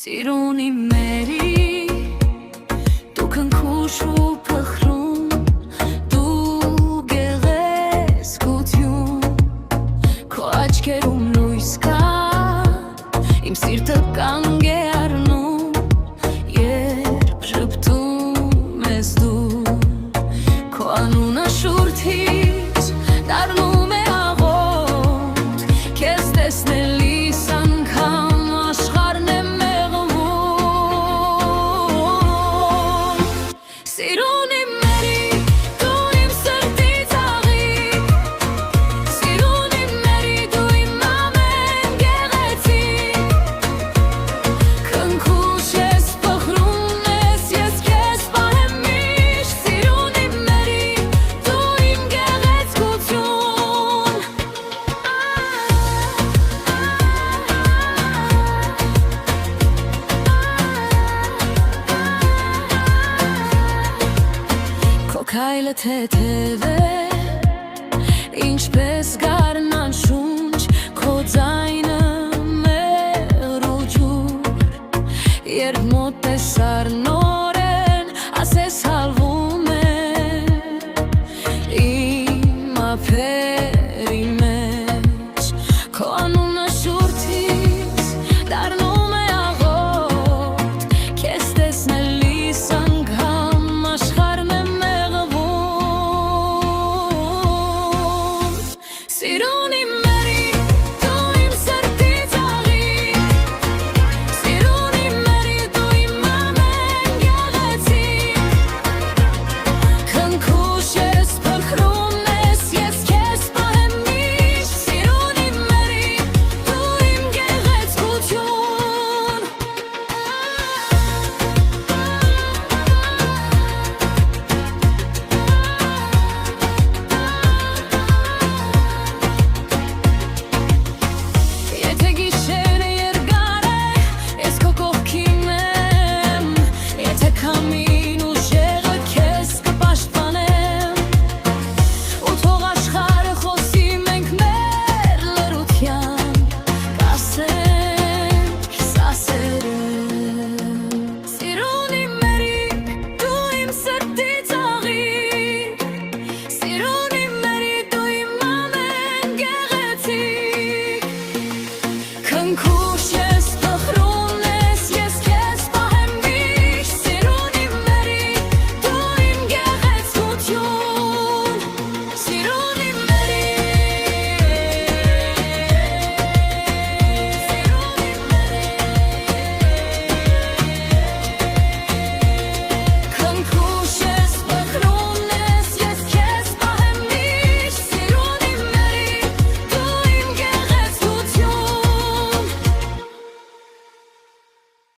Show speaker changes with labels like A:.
A: Սիրունի մերի դու քնքուշ ու փխրուն դու գեղեցկություն քո աչքերում լույս կա իմ սիրտը կանգ է առնում երբ շփթում ես դու քո անունը շուրթից դառնում է աղոտ քեզ տեսնելիս անգամ աշխարհն է մեղվում Սիրունի մերի դու իմ սրտի ծաղիկ Սիրունի մերի դու իմ ամեն գեղեցիկ Քնքուշ ես փխրուն ես ես քեզ պահեմ միշտ Սիրունի մերի դու իմ գեղեցկություն Քո քայլը թեթև է